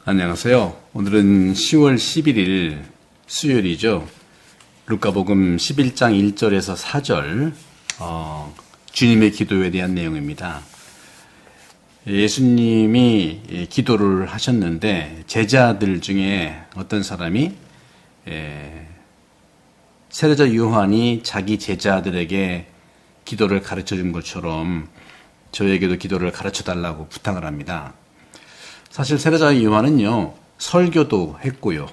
안녕하세요. 오늘은 10월 11일 수요일이죠. 루카복음 11장 1절에서 4절 주님의 기도에 대한 내용입니다. 예수님이 기도를 하셨는데 제자들 중에 어떤 사람이 세례자 요한이 자기 제자들에게 기도를 가르쳐 준 것처럼 저에게도 기도를 가르쳐 달라고 부탁을 합니다. 사실 세례자 요한은요, 설교도 했고요.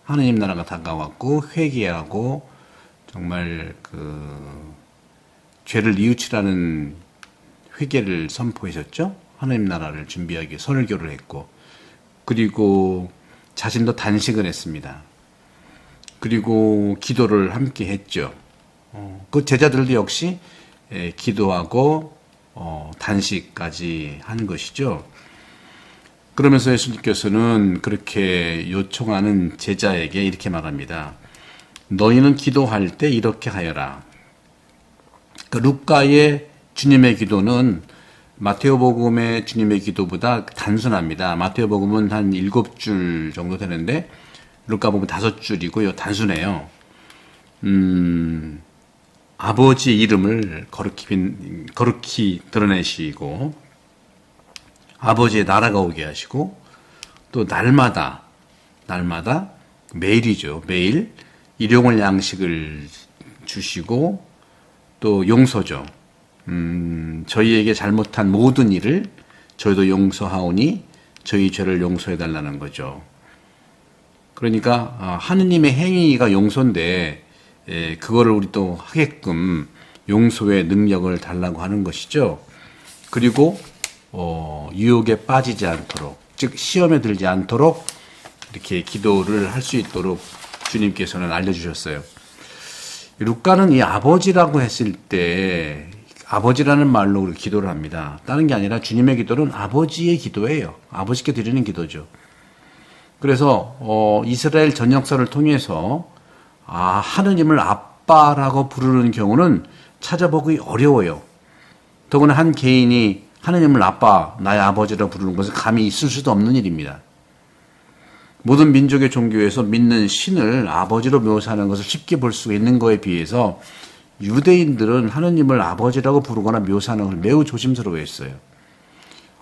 하느님 나라가 다가왔고 회개하고 정말 죄를 뉘우치라는 회개를 선포하셨죠. 하느님 나라를 준비하기 위해 설교를 했고, 그리고 자신도 단식을 했습니다. 그리고 기도를 함께 했죠. 그 제자들도 역시 기도하고 단식까지 한 것이죠. 그러면서 예수님께서는 그렇게 요청하는 제자에게 이렇게 말합니다. 너희는 기도할 때 이렇게 하여라. 루카의 주님의 기도는 마테오복음의 주님의 기도보다 단순합니다. 마테오복음은 한 7줄 정도 되는데 루카복음은 5줄이고요. 단순해요. 아버지 이름을 거룩히 드러내시고 아버지의 나라가 오게 하시고 또 날마다 매일이죠. 매일 일용할 양식을 주시고 또 용서죠. 저희에게 잘못한 모든 일을 저희도 용서하오니 저희 죄를 용서해 달라는 거죠. 그러니까 하느님의 행위가 용서인데 그거를 우리 또 하게끔 용서의 능력을 달라고 하는 것이죠. 그리고 유혹에 빠지지 않도록, 즉 시험에 들지 않도록 이렇게 기도를 할 수 있도록 주님께서는 알려주셨어요. 루카는 이 아버지라고 했을 때 아버지라는 말로 우리 기도를 합니다. 다른 게 아니라 주님의 기도는 아버지의 기도예요. 아버지께 드리는 기도죠. 그래서 이스라엘 전 역사를 통해서 하느님을 아빠라고 부르는 경우는 찾아보기 어려워요. 더구나 한 개인이 하느님을 아빠, 나의 아버지라고 부르는 것은 감히 있을 수도 없는 일입니다. 모든 민족의 종교에서 믿는 신을 아버지로 묘사하는 것을 쉽게 볼 수 있는 것에 비해서 유대인들은 하느님을 아버지라고 부르거나 묘사하는 것을 매우 조심스러워했어요.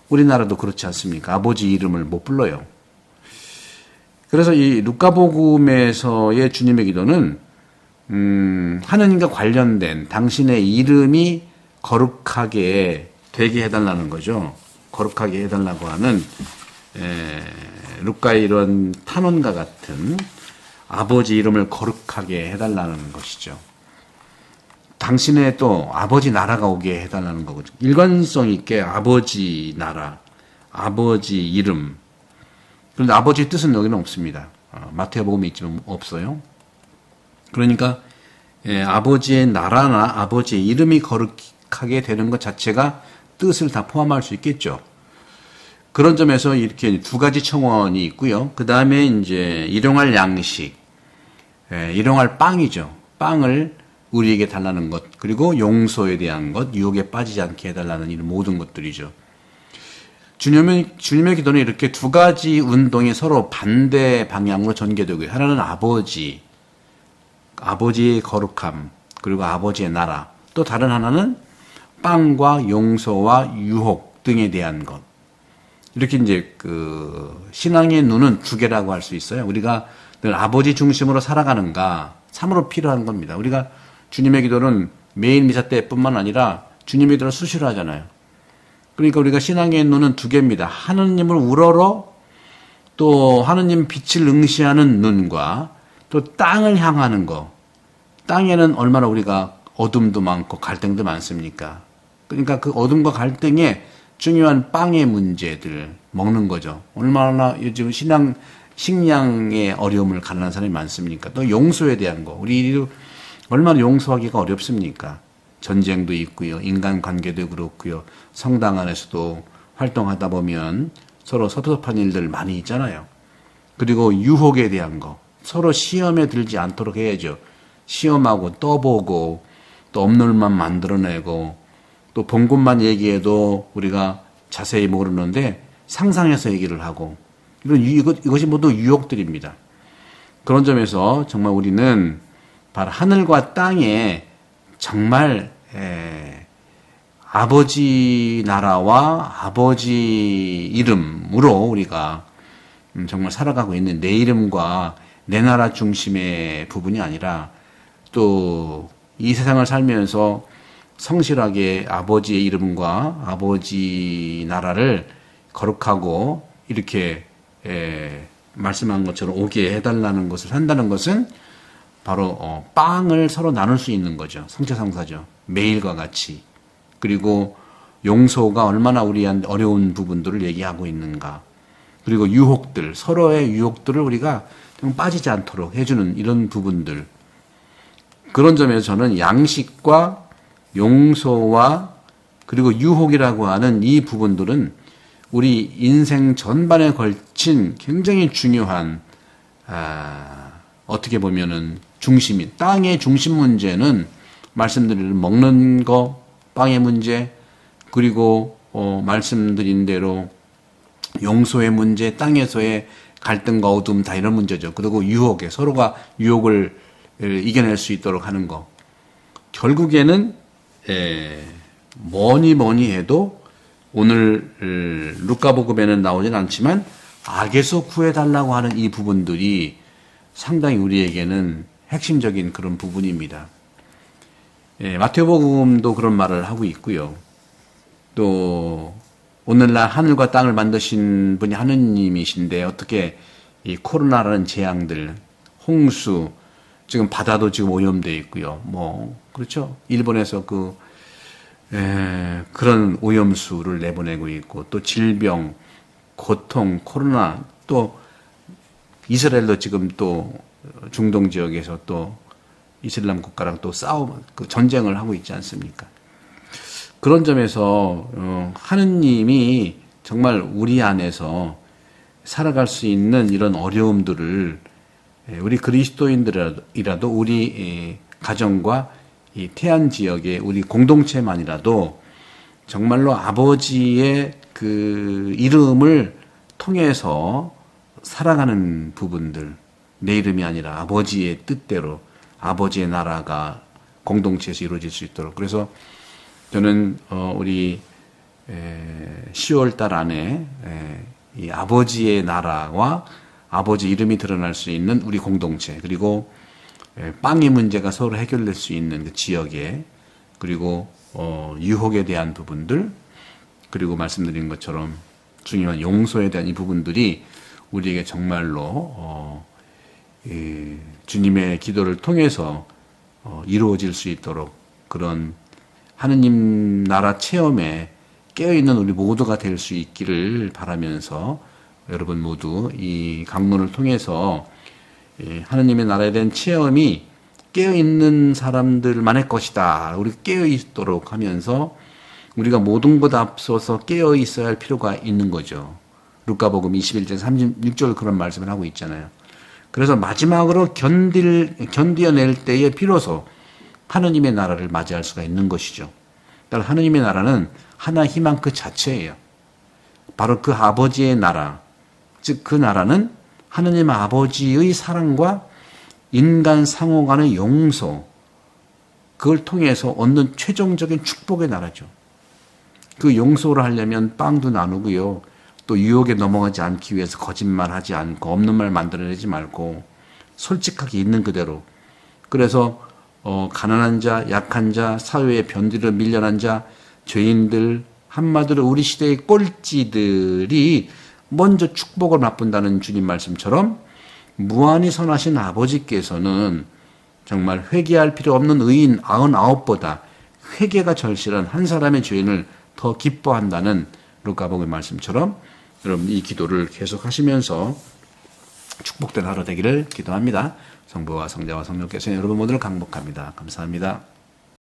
우리나라도 그렇지 않습니까? 아버지 이름을 못 불러요. 그래서 이 루카복음에서의 주님의 기도는 하느님과 관련된 당신의 이름이 거룩하게 되게 해달라는 거죠. 거룩하게 해달라고 하는 루카의 이런 탄원과 같은 아버지 이름을 거룩하게 해달라는 것이죠. 당신의 또 아버지 나라가 오게 해달라는 거거든요. 일관성 있게 아버지 나라, 아버지 이름. 그런데 아버지의 뜻은 여기는 없습니다. 마태복음에 있지만 없어요. 그러니까 아버지의 나라나 아버지의 이름이 거룩하게 되는 것 자체가 뜻을 다 포함할 수 있겠죠. 그런 점에서 이렇게 두 가지 청원이 있고요. 그 다음에 이제 일용할 양식, 일용할 빵이죠. 빵을 우리에게 달라는 것, 그리고 용서에 대한 것, 유혹에 빠지지 않게 해달라는 이런 모든 것들이죠. 주님의 기도는 이렇게 두 가지 운동이 서로 반대 방향으로 전개되고요. 하나는 아버지의 거룩함, 그리고 아버지의 나라. 또 다른 하나는 빵과 용서와 유혹 등에 대한 것. 이렇게 이제 신앙의 눈은 두 개라고 할 수 있어요. 우리가 늘 아버지 중심으로 살아가는가 참으로 필요한 겁니다. 우리가 주님의 기도는 매일 미사 때뿐만 아니라 주님의 기도를 수시로 하잖아요. 그러니까 우리가 신앙의 눈은 두 개입니다. 하느님을 우러러 또 하느님 빛을 응시하는 눈과 또 땅을 향하는 거. 땅에는 얼마나 우리가 어둠도 많고 갈등도 많습니까? 그러니까 그 어둠과 갈등에 중요한 빵의 문제들 먹는 거죠. 얼마나 요즘 식량의 어려움을 가난한 사람이 많습니까? 또 용서에 대한 거. 우리 얼마나 용서하기가 어렵습니까? 전쟁도 있고요. 인간관계도 그렇고요. 성당 안에서도 활동하다 보면 서로 섭섭한 일들 많이 있잖아요. 그리고 유혹에 대한 거. 서로 시험에 들지 않도록 해야죠. 시험하고 떠보고 또 업룰만 만들어내고 또 본 것만 얘기해도 우리가 자세히 모르는데 상상해서 얘기를 하고 이것이 모두 유혹들입니다. 그런 점에서 정말 우리는 바로 하늘과 땅에 정말 아버지 나라와 아버지 이름으로 우리가 정말 살아가고 있는 내 이름과 내 나라 중심의 부분이 아니라 또 이 세상을 살면서 성실하게 아버지의 이름과 아버지 나라를 거룩하고 이렇게 말씀한 것처럼 오게 해달라는 것을 한다는 것은 바로 빵을 서로 나눌 수 있는 거죠. 성체상사죠. 매일과 같이. 그리고 용서가 얼마나 우리한 어려운 부분들을 얘기하고 있는가. 그리고 유혹들, 서로의 유혹들을 우리가 좀 빠지지 않도록 해주는 이런 부분들. 그런 점에서 저는 양식과 용서와 그리고 유혹이라고 하는 이 부분들은 우리 인생 전반에 걸친 굉장히 중요한 어떻게 보면은 중심인 땅의 중심 문제는 말씀드린 먹는 거 빵의 문제 그리고 말씀드린 대로 용서의 문제 땅에서의 갈등과 어둠 다 이런 문제죠. 그리고 유혹에 서로가 유혹을 이겨낼 수 있도록 하는 거. 결국에는 뭐니 해도 오늘 루카복음에는 나오진 않지만 악에서 구해달라고 하는 이 부분들이 상당히 우리에게는 핵심적인 그런 부분입니다. 마태복음도 그런 말을 하고 있고요. 또 오늘날 하늘과 땅을 만드신 분이 하느님이신데 어떻게 이 코로나라는 재앙들, 홍수, 지금 바다도 지금 오염되어 있고요. 그렇죠. 일본에서 그런 오염수를 내보내고 있고, 또 질병, 고통, 코로나, 또 이스라엘도 지금 또 중동 지역에서 또 이슬람 국가랑 또 전쟁을 하고 있지 않습니까? 그런 점에서, 하느님이 정말 우리 안에서 살아갈 수 있는 이런 어려움들을 우리 그리스도인들이라도 우리 가정과 이 태안 지역의 우리 공동체만이라도 정말로 아버지의 그 이름을 통해서 살아가는 부분들, 내 이름이 아니라 아버지의 뜻대로 아버지의 나라가 공동체에서 이루어질 수 있도록. 그래서 저는 우리 10월 달 안에 이 아버지의 나라와 아버지 이름이 드러날 수 있는 우리 공동체, 그리고 빵의 문제가 서로 해결될 수 있는 그 지역에, 그리고 유혹에 대한 부분들, 그리고 말씀드린 것처럼 중요한 용서에 대한 이 부분들이 우리에게 정말로 주님의 기도를 통해서 이루어질 수 있도록 그런 하느님 나라 체험에 깨어있는 우리 모두가 될 수 있기를 바라면서 여러분 모두 이 강론을 통해서 하느님의 나라에 대한 체험이 깨어있는 사람들만의 것이다. 우리 깨어있도록 하면서 우리가 모든 것 앞서서 깨어있어야 할 필요가 있는 거죠. 루카복음 21장 36절 그런 말씀을 하고 있잖아요. 그래서 마지막으로 견디어낼 때에 비로소 하느님의 나라를 맞이할 수가 있는 것이죠. 따라 하느님의 나라는 하나 희망 그 자체예요. 바로 그 아버지의 나라, 즉 그 나라는 하느님 아버지의 사랑과 인간 상호 간의 용서, 그걸 통해서 얻는 최종적인 축복의 나라죠. 그 용서를 하려면 빵도 나누고요. 또 유혹에 넘어가지 않기 위해서 거짓말하지 않고 없는 말 만들어내지 말고 솔직하게 있는 그대로. 그래서 가난한 자, 약한 자, 사회의 변두리로 밀려난 자, 죄인들, 한마디로 우리 시대의 꼴찌들이 먼저 축복을 맛본다는 주님 말씀처럼 무한히 선하신 아버지께서는 정말 회개할 필요 없는 의인 99보다 회개가 절실한 한 사람의 죄인을 더 기뻐한다는 루카복음의 말씀처럼 여러분 이 기도를 계속 하시면서 축복된 하루 되기를 기도합니다. 성부와 성자와 성령께서 여러분 모두를 강복합니다. 감사합니다.